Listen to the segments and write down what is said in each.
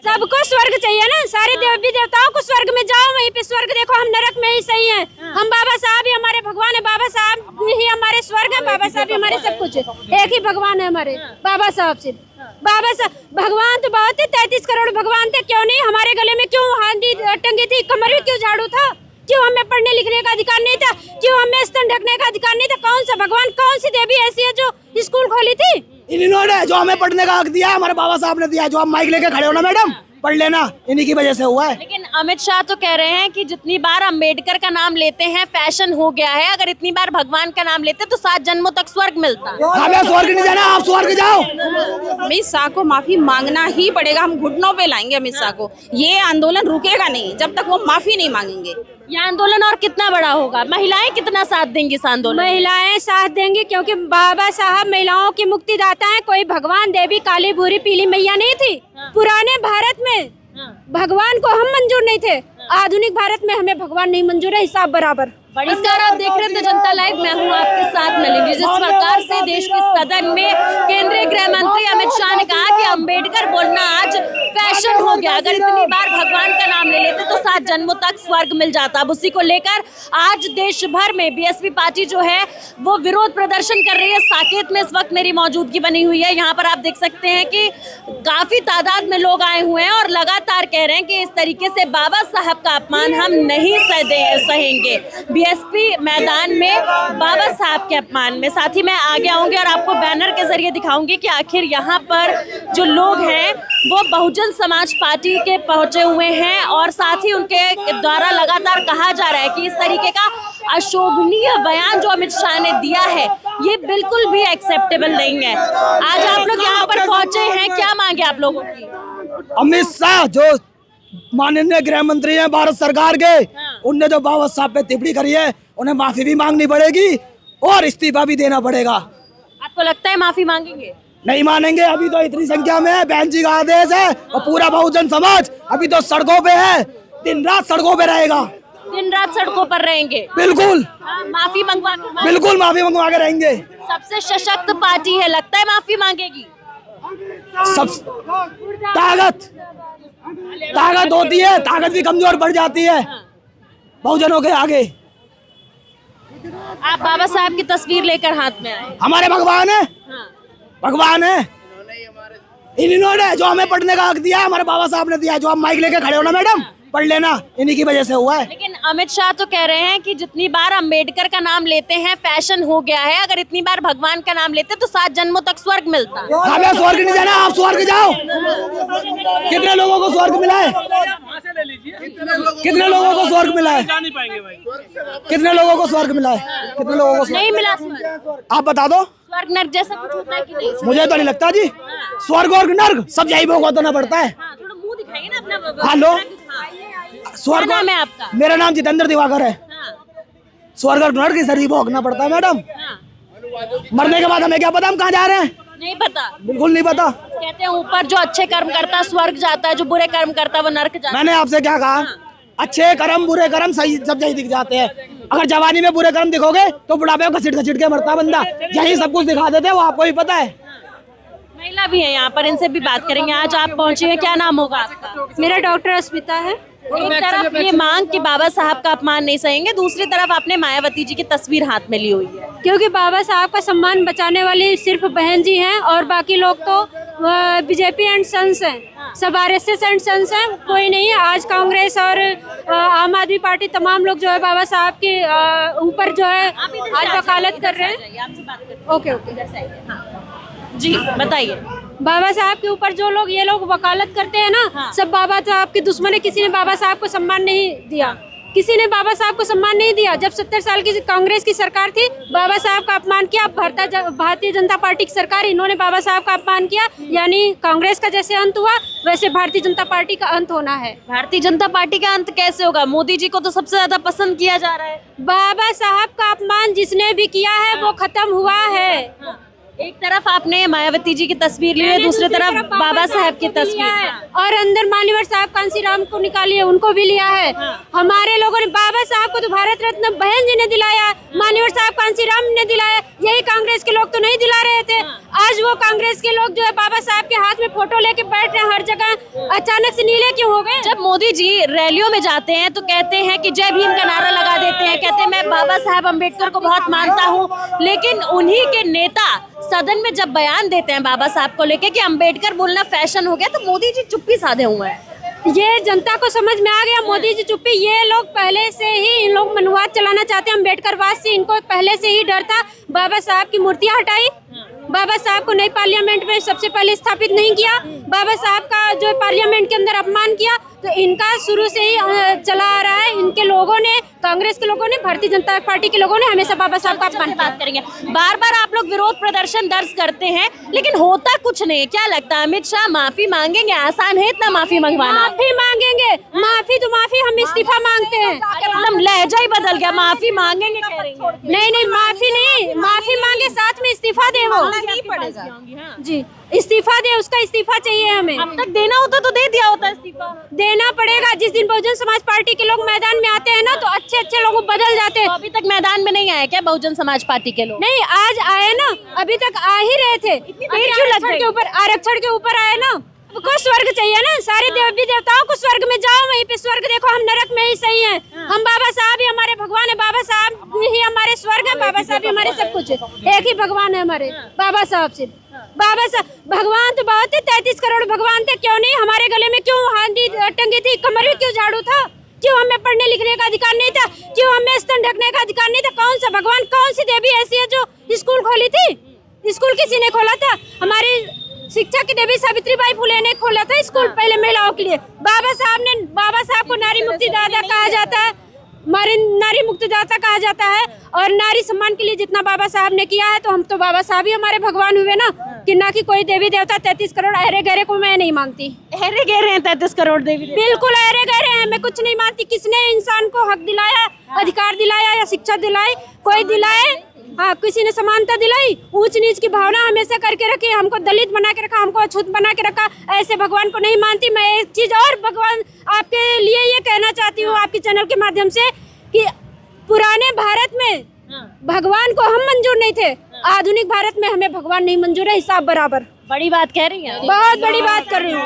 सबको स्वर्ग चाहिए ना, सारे देवी देवताओं को स्वर्ग में जाओ, वहीं पे स्वर्ग देखो, हम नरक में ही सही हैं। हम बाबा साहब ही हमारे भगवान है, बाबा साहब ही हमारे स्वर्ग है, बाबा साहब ही हमारे सब कुछ है। एक ही भगवान है हमारे, बाबा साहब सिर्फ। बाबा साहब भगवान तो बहुत है, 33 करोड़ भगवान थे, क्यों नहीं हमारे गले में क्यों हांडी टंगी थी, कमर में क्यों झाड़ू था, क्यों हमें पढ़ने लिखने का अधिकार नहीं था, क्यों हमें स्तन ढकने का अधिकार नहीं था। कौन सा भगवान, कौन सी देवी ऐसी है जो स्कूल खोली थी? इन्होंने जो हमें पढ़ने का हक दिया है, हमारे बाबा साहब ने दिया है। जो आप माइक लेके खड़े हो ना मैडम, पढ़ लेना, इन्हीं की वजह से हुआ है। लेकिन अमित शाह तो कह रहे हैं कि जितनी बार अम्बेडकर का नाम लेते हैं फैशन हो गया है, अगर इतनी बार भगवान का नाम लेते तो 7 जन्मों तक स्वर्ग मिलता। हमें स्वर्ग नहीं जाना, आप स्वर्ग जाओ। अमित शाह को माफी मांगना ही पड़ेगा, हम घुटनों पे लाएंगे अमित शाह को। ये आंदोलन रुकेगा नहीं जब तक वो माफी नहीं मांगेंगे। ये आंदोलन और कितना बड़ा होगा? महिलाएं कितना साथ देंगी इस आंदोलन? महिलाएं साथ देंगी, क्योंकि बाबा साहब महिलाओं की मुक्तिदाता हैं। कोई भगवान देवी काली भूरी पीली मैया नहीं थी। पुराने भारत में भगवान को हम मंजूर नहीं थे, आधुनिक भारत में हमें भगवान नहीं मंजूर है, हिसाब बराबर। नमस्कार, आप देख रहे थे जनता लाइव, मैं हूं आपके साथ नलिनी। जिस प्रकार से देश के सदन में केंद्रीय गृह मंत्री अमित शाह ने कहा कि अंबेडकर बोलना आज फैशन हो गया, अगर इतनी बार भगवान का नाम ले लेते तो 7 जन्मों तक स्वर्ग मिल जाता। अब उसी को लेकर आज देश भर में बीएसपी पार्टी जो है वो विरोध प्रदर्शन कर रही है। साकेत में इस वक्त मेरी मौजूदगी बनी हुई है, यहाँ पर आप देख सकते हैं कि काफी तादाद में लोग आए हुए हैं और लगातार कह रहे हैं कि इस तरीके से बाबा साहब का अपमान हम नहीं सहेंगे। बीएसपी मैदान में बाबा साहब के अपमान में। साथ ही मैं आगे आऊंगी और आपको बैनर के जरिए दिखाऊंगी कि आखिर यहाँ पर जो लोग हैं वो बहुजन समाज पार्टी के पहुंचे हुए हैं और साथ ही उनके द्वारा लगातार कहा जा रहा है कि इस तरीके का अशोभनीय बयान जो अमित शाह ने दिया है ये बिल्कुल भी एक्सेप्टेबल नहीं है। आज आप लोग यहाँ पर पहुंचे हैं, क्या मांगे आप लोगों की? अमित शाह जो माननीय गृह मंत्री हैं भारत सरकार के, उनने जो बाबा साहब पे टिप्पणी करी है उन्हें माफी भी मांगनी पड़ेगी और इस्तीफा भी देना पड़ेगा। आपको लगता है माफी मांगेंगे? नहीं मानेंगे, अभी तो इतनी संख्या में है, बहन जी का आदेश है और पूरा बहुजन समाज अभी तो सड़कों पे है, दिन रात सड़कों पे रहेगा। दिन रात सड़कों पर रहेंगे? बिल्कुल। माफी मंगवा? बिल्कुल माफी मंगवा के रहेंगे। सबसे सशक्त पार्टी है, लगता है माफी मांगेगी? सब ताकत होती है, ताकत भी कमजोर पड़ जाती है बहुजनों के आगे। आप बाबा साहब की तस्वीर लेकर हाथ में आए। हमारे भगवान है, भगवान है। इन्होंने जो हमें पढ़ने का हक दिया है, हमारे बाबा साहब ने दिया है। जो आप माइक लेके खड़े हो ना मैडम, पढ़ लेना, इन्हीं की वजह से हुआ है। लेकिन अमित शाह तो कह रहे हैं कि जितनी बार अम्बेडकर का नाम लेते हैं फैशन हो गया है, अगर इतनी बार भगवान का नाम लेते तो 7 जन्मों तक स्वर्ग मिलता। हमें स्वर्ग नहीं जाना, आप स्वर्ग जाओ। कितने लोगों को स्वर्ग मिला है? कितने लोगों को स्वर्ग मिला है? कितने लोगों को स्वर्ग मिला है? कितने लोगों को नहीं मिला स्वर्ग? आप बता दो। स्वर्ग नर्क जैसा कुछ होता है कि नहीं? मुझे तो नहीं लगता जी, स्वर्ग और नर्क सब यही भुगतना पड़ता है। थोड़ा मुंह दिखाइए ना अपना। हेलो, स्वर्ग क्या नाम है आपका? मेरा नाम जितेंद्र दिवाकर है। स्वर्ग और नर्क शरीर भोगना पड़ता है मैडम। मरने के बाद हमें क्या पता हम कहाँ जा रहे हैं? नहीं पता, बिल्कुल नहीं पता। कहते हैं ऊपर जो अच्छे कर्म करता है स्वर्ग जाता है, जो बुरे कर्म करता है वो नर्क जाता है। मैंने आपसे क्या कहा? अच्छे कर्म बुरे कर्म सही सब यही दिख जाते हैं। अगर जवानी में बुरे कर्म दिखोगे तो बुढ़ापे में घसीट घसीट के मरता बंदा, यही सब कुछ दिखा देते हैं, वो आपको ही पता है। महिला भी है यहाँ पर, इनसे भी बात करेंगे। आज आप पहुँचे हैं, क्या नाम होगा आपका? मेरा डॉक्टर अस्मिता है। एक तरफ ये मांग कि बाबा साहब का अपमान नहीं सहेंगे, दूसरी तरफ आपने मायावती जी की तस्वीर हाथ में ली हुई है। क्योंकि बाबा साहब का सम्मान बचाने वाली सिर्फ बहन जी हैं और बाकी लोग तो बीजेपी एंड सन्स हैं, सब आरएसएस एंड सन्स हैं, कोई नहीं है। आज कांग्रेस और आम आदमी पार्टी तमाम लोग जो है बाबा साहब के ऊपर जो है आज वकालत कर रहे हैं। ओके जी बताइए। बाबा साहब के ऊपर जो लोग ये लोग वकालत करते हैं ना, सब बाबा साहब के दुश्मन है। किसी ने बाबा साहब को सम्मान नहीं दिया, किसी ने बाबा साहब को सम्मान नहीं दिया। जब 70 साल की कांग्रेस की सरकार थी, बाबा साहब का अपमान किया। भारतीय जनता पार्टी की सरकार, इन्होंने बाबा साहब का अपमान किया, यानी कांग्रेस का जैसे अंत हुआ वैसे भारतीय जनता पार्टी का अंत होना है। भारतीय जनता पार्टी का अंत कैसे होगा? मोदी जी को तो सबसे ज्यादा पसंद किया जा रहा है। बाबा साहब का अपमान जिसने भी किया है वो खत्म हुआ है। एक तरफ आपने मायावती जी की तस्वीर ली है, दूसरी तरफ बाबा साहब की तस्वीर, और अंदर मान्यवर साहब कांसीराम को निकालिए, उनको भी लिया है। हमारे लोगों ने बाबा साहब को तो भारत रत्न बहन जी ने दिलाया, मान्यवर साहब कांसीराम ने दिलाया, यही कांग्रेस के लोग तो नहीं दिला रहे थे। आज वो कांग्रेस के लोग जो है बाबा साहब के हाथ में फोटो लेके बैठ रहे हैं हर जगह, अचानक से नीले क्यों हो गए? जब मोदी जी रैलियों में जाते हैं तो कहते हैं कि जय भीम का नारा लगा देते हैं, कहते हैं मैं बाबा साहब अम्बेडकर को बहुत मानता हूँ, लेकिन उन्हीं के नेता सदन में जब बयान देते हैं बाबा साहब को लेके कि अम्बेडकर बोलना फैशन हो गया, तो मोदी जी चुप्पी साधे हुए हैं। ये जनता को समझ में आ गया, मोदी जी चुप्पी। ये लोग पहले से ही, इन लोग मनुवाद चलाना चाहते हैं अम्बेडकरवाद से, इनको पहले से ही डर था। बाबा साहब की मूर्तियां हटाई, बाबा साहब को नई पार्लियामेंट में सबसे पहले स्थापित नहीं किया, बाबा साहब का जो पार्लियामेंट के अंदर अपमान किया, तो इनका शुरू से ही चला आ रहा है। इनके लोगों ने, कांग्रेस के लोगों ने, भारतीय जनता पार्टी के लोगों ने हमेशा बाबा साहब का अपमान बात करेंगे। बार बार आप लोग विरोध प्रदर्शन दर्ज करते हैं, लेकिन होता कुछ नहीं। क्या लगता है अमित शाह माफी मांगेंगे? आसान है इतना माफी मंगवाना? माफी मांगेंगे, माफी तो माफी, हम इस्तीफा मांगते हैं। एकदम लहजा ही बदल गया, माफी मांगेंगे कह रही हैं। नहीं, माफी नहीं, माफी मांगे साथ में इस्तीफा दे, वो नहीं पड़ेगा जी, इस्तीफा दे, उसका इस्तीफा चाहिए हमें। अब तक देना होता तो दे दिया होता इस्तीफा। देना पड़ेगा। जिस दिन बहुजन समाज पार्टी के लोग मैदान में आते हैं ना, तो अच्छे अच्छे लोग बदल जाते हैं। तो अभी तक मैदान में नहीं आए क्या बहुजन समाज पार्टी के लोग? नहीं, आज आए ना, अभी तक आ ही रहे थे। क्यों लग गई? के ऊपर, आरक्षण के ऊपर आए ना। को स्वर्ग चाहिए ना, सारे देवी देवताओं को स्वर्ग में जाओ, वहीं पे स्वर्ग देखो, हम नरक में ही सही हैं। हम बाबा साहब ही हमारे भगवान है, बाबा साहब ही हमारे स्वर्ग है, बाबा साहब ही हमारे सब कुछ है। एक ही भगवान है हमारे, बाबा साहब से। बाबा साहब भगवान तो बहुत है, 33 करोड़ भगवान थे, क्यों नहीं? हमारे गले में क्यों हांडी टंगी थी, कमर में क्यों झाड़ू था? क्यों हमें पढ़ने लिखने का अधिकार नहीं था? क्यों हमें स्तन ढकने का अधिकार नहीं था? कौन सा भगवान, कौन सी देवी ऐसी है जो स्कूल खोली थी? स्कूल किसी ने खोला था? हमारी शिक्षा की देवी सावित्रीबाई फुले ने खोला था स्कूल, पहले महिलाओं के लिए। बाबा साहब को नारी मुक्तिदाता कहा जाता है, नारी मुक्तिदाता कहा जाता है। और नारी सम्मान के लिए जितना बाबा साहब ने किया है, तो हम तो बाबा साहब ही हमारे भगवान हुए ना, कि ना कि कोई देवी देवता। 33 करोड़ अहरे गहरे को मैं नहीं मानती। अहरे गहरे हैं 33 करोड़ देवी देवता? बिल्कुल अहरे गहरे हैं, मैं कुछ नहीं मानती। किसने इंसान को हक दिलाया, अधिकार दिलाया या शिक्षा दिलाई? कोई दिलाए? हाँ, किसी ने समानता दिलाई? ऊंच नीच की भावना हमेशा करके रखी, हमको दलित बना के रखा, हमको अछूत बना के रखा। ऐसे भगवान को नहीं मानती मैं। एक चीज और भगवान आपके लिए ये कहना चाहती हूँ आपके चैनल के माध्यम से, कि पुराने भारत में भगवान को हम मंजूर नहीं थे, आधुनिक भारत में हमें भगवान नहीं मंजूर है, हिसाब बराबर। बड़ी बात कह रही हैं, बहुत बड़ी बात कर रही हूँ।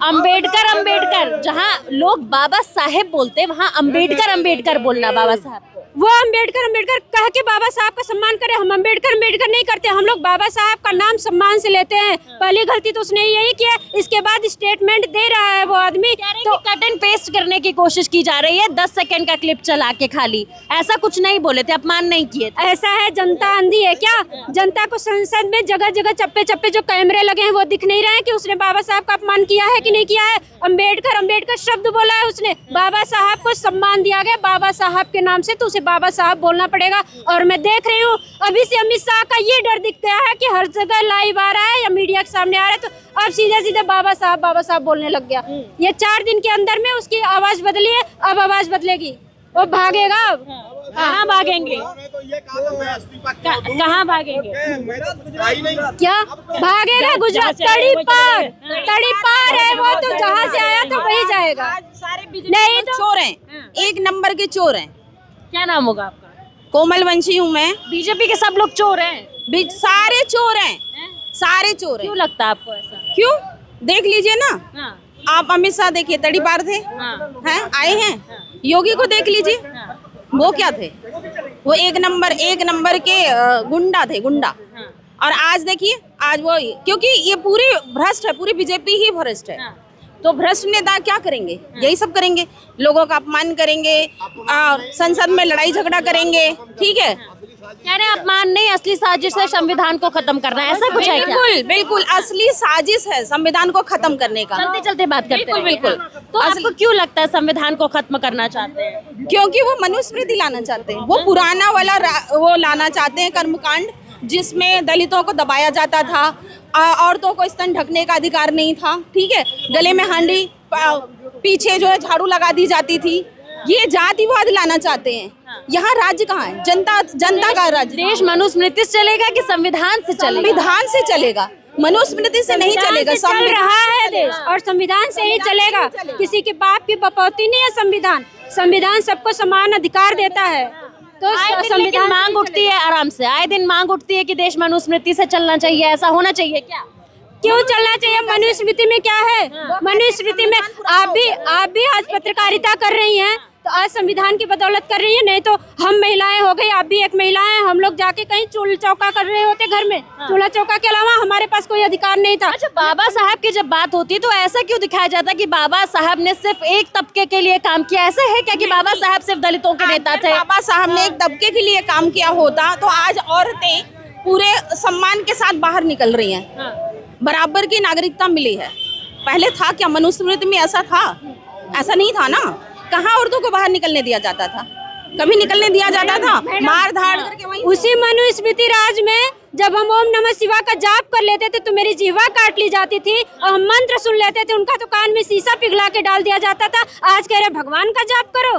अम्बेडकर, जहाँ लोग बाबा साहेब बोलते, वहाँ अम्बेडकर बोलना बाबा साहब को। वो अम्बेडकर कह के बाबा साहब का सम्मान करे, हम अम्बेडकर नहीं करते। हम लोग बाबा साहब का नाम सम्मान से लेते हैं। पहली गलती तो उसने यही किया, इसके बाद स्टेटमेंट दे रहा है वो आदमी। तो कट एंड पेस्ट करने की कोशिश की जा रही है, 10 सेकंड का क्लिप चला के खाली। ऐसा कुछ नहीं बोले थे, अपमान नहीं किए थे। ऐसा है, जनता अंधी है क्या? जनता को संसद में जगह जगह चप्पे चप्पे जो कैमरे लगे हैं, वो दिख नहीं रहे हैं कि उसने बाबा साहब का अपमान किया है कि नहीं किया है? अम्बेडकर शब्द बोला है उसने, बाबा साहब को सम्मान दिया गया बाबा साहब के नाम से, तो उसे बाबा साहब बोलना पड़ेगा। और मैं देख रही हूँ अभी से अमित शाह का ये डर दिख गया है कि हर जगह लाइव आ रहा है या मीडिया के सामने आ रहा है, तो अब सीधे बाबा साहब बोलने लग गया। ये 4 दिन के अंदर में उसकी आवाज बदली है, अब आवाज बदलेगी, वो भागेगा। अब कहाँ भागेंगे? कहाँ भागेंगे? क्या भागेगा? गुजरात तड़ी पार है वो, तो जहाँ से आया तो वही जाएगा। नहीं तो चोर हैं, 1 नंबर के चोर हैं। क्या नाम होगा आपका? कोमल वंशी हूँ मैं। बीजेपी के सब लोग चोर हैं? सारे चोर हैं, सारे चोर हैं। क्यों लगता है आपको ऐसा? क्यों? देख लीजिए ना, हाँ, आप अमित शाह देखिए, तड़ी पार थे, हाँ, हैं आए हैं। योगी को देख लीजिए, वो क्या थे? वो एक नंबर के गुंडा थे, गुंडा। और आज देखिए, आज वो, क्योंकि ये पूरी भ्रष्ट है, पूरी बीजेपी ही भ्रष्ट है। तो भ्रष्ट नेता क्या करेंगे? यही सब करेंगे, लोगों का अपमान करेंगे, संसद में लड़ाई झगड़ा करेंगे। ठीक है, कह रहे अपमान नहीं, असली साजिश है संविधान को खत्म करना है, ऐसा कुछ है क्या? बिल्कुल असली साजिश है संविधान को खत्म करने का। चलते चलते बात करते हैं। बिल्कुल। तो आपको क्यों लगता है संविधान को खत्म करना चाहते हैं? क्योंकि वो मनुस्मृति लाना चाहते हैं, वो पुराना वाला वो लाना चाहते हैं, कर्मकांड, जिसमें दलितों को दबाया जाता था, औरतों को स्तन ढकने का अधिकार नहीं था। ठीक है, गले में हांडी, पीछे जो है झाड़ू लगा दी जाती थी, ये जातिवाद लाना चाहते हैं। यहाँ राज्य कहाँ है? जनता का राज्य। देश मनुस्मृति से चलेगा कि संविधान से चलेगा? संविधान से चलेगा, मनुस्मृति से नहीं चलेगा। चल रहा है देश और संविधान से ही चलेगा। किसी के बाप की बपौती नहीं है संविधान। संविधान सबको समान अधिकार देता है। तो संविधान मांग उठती है आराम से, आए दिन मांग उठती है कि देश मनुस्मृति से चलना चाहिए, ऐसा होना चाहिए क्या? क्यों चलना चाहिए? मनुस्मृति में क्या है? मनुस्मृति में आप भी आज पत्रकारिता कर रही हैं तो आज संविधान की बदौलत कर रही है। नहीं तो हम महिलाएं हो गई, आप भी एक महिला हैं, हम लोग जाके कहीं चूल्हा चौका कर रहे होते घर में। चूल्हा चौका के अलावा हमारे पास कोई अधिकार नहीं था। अच्छा, बाबा साहब की जब बात होती है तो ऐसा क्यों दिखाया जाता कि बाबा साहब ने सिर्फ एक तबके के लिए काम किया? ऐसा है क्या कि बाबा साहब सिर्फ दलितों के नेता थे? बाबा साहब ने एक तबके के लिए काम किया होता तो आज औरतें पूरे सम्मान के साथ बाहर निकल रही हैं, बराबर की नागरिकता मिली है। पहले था क्या मनुस्मृति में? ऐसा था? ऐसा नहीं था ना। कहाँ औरतों को बाहर निकलने दिया जाता था? कभी निकलने दिया जाता था? मार धाड़ करके वहीं उसी मनुस्मृति राज में जब हम ओम नमः शिवाय का जाप कर लेते थे तो मेरी जीवा काट ली जाती थी और हम मंत्र सुन लेते थे, उनका तो कान में शीशा पिघला के डाल दिया जाता था। आज कह रहे भगवान का जाप करो,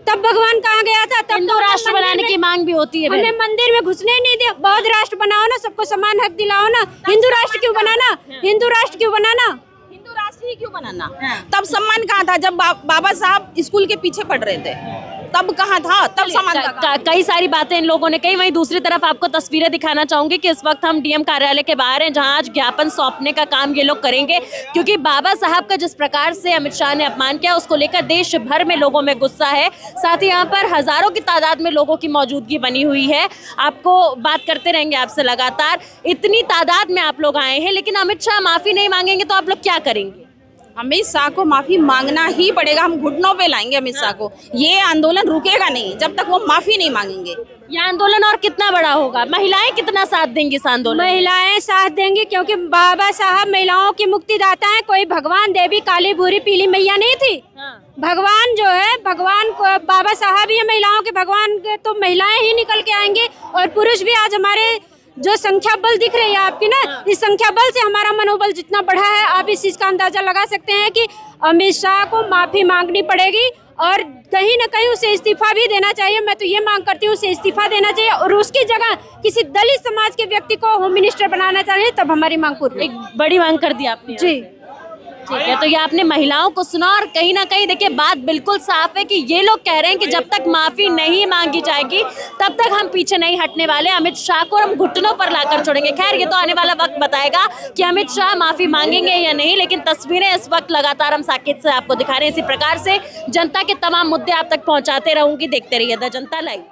तब भगवान कहाँ गया था? तब हिंदू राष्ट्र बनाने की मांग भी होती है। हमें मंदिर में घुसने ही नहीं दिया। बौद्ध राष्ट्र बनाओ ना, सबको समान हक दिलाओ ना। हिंदू राष्ट्र क्यों बनाना? हिंदू राष्ट्र क्यों बनाना? हिंदू राष्ट्र ही क्यों बनाना? तब सम्मान कहाँ था? जब बाबा साहब स्कूल के पीछे पढ़ रहे थे तब कहाँ था? तब सम्मान था। कई सारी बातें इन लोगों ने कही। वहीं दूसरी तरफ आपको तस्वीरें दिखाना चाहूंगी कि इस वक्त हम डीएम कार्यालय के बाहर हैं, जहां आज ज्ञापन सौंपने का काम ये लोग करेंगे, क्योंकि बाबा साहब का जिस प्रकार से अमित शाह ने अपमान किया उसको लेकर देश भर में लोगों में गुस्सा है। साथ ही यहाँ पर हजारों की तादाद में लोगों की मौजूदगी बनी हुई है। आपको बात करते रहेंगे आपसे लगातार। इतनी तादाद में आप लोग आए हैं, लेकिन अमित शाह माफी नहीं मांगेंगे तो आप लोग क्या करेंगे? अमित शाह को माफी मांगना ही पड़ेगा। हम घुटनों पे लाएंगे अमित शाह को। ये आंदोलन रुकेगा नहीं जब तक वो माफी नहीं मांगेंगे। ये आंदोलन और कितना बड़ा होगा? महिलाएं कितना साथ देंगी इस आंदोलन? महिलाएं साथ देंगी, क्योंकि बाबा साहब महिलाओं की मुक्तिदाता हैं। कोई भगवान देवी काली भूरी पीली मैया नहीं थी। भगवान जो है, भगवान को बाबा साहब ही है महिलाओं के भगवान के, तो महिलाएं ही निकल के आएंगी। और पुरुष भी आज हमारे जो संख्या बल दिख रही है आपकी ना, इस संख्या बल से हमारा मनोबल जितना बढ़ा है, आप इस चीज का अंदाजा लगा सकते हैं कि अमित शाह को माफी मांगनी पड़ेगी और कहीं न कहीं उसे इस्तीफा भी देना चाहिए। मैं तो ये मांग करती हूँ उसे इस्तीफा देना चाहिए और उसकी जगह किसी दलित समाज के व्यक्ति को होम मिनिस्टर बनाना चाहिए, तब हमारी मांग पूरी। एक बड़ी मांग कर दी आपने। जी ठीक है, तो ये आपने महिलाओं को सुना और कहीं ना कहीं देखिए बात बिल्कुल साफ है कि ये लोग कह रहे हैं कि जब तक माफी नहीं मांगी जाएगी तब तक हम पीछे नहीं हटने वाले। अमित शाह को हम घुटनों पर लाकर छोड़ेंगे। खैर, ये तो आने वाला वक्त बताएगा कि अमित शाह माफी मांगेंगे या नहीं, लेकिन तस्वीरें इस वक्त लगातार हम साकेत से आपको दिखा रहे हैं। इसी प्रकार से जनता के तमाम मुद्दे आप तक पहुंचाते रहूंगी। देखते रहिए द जनता लाइव।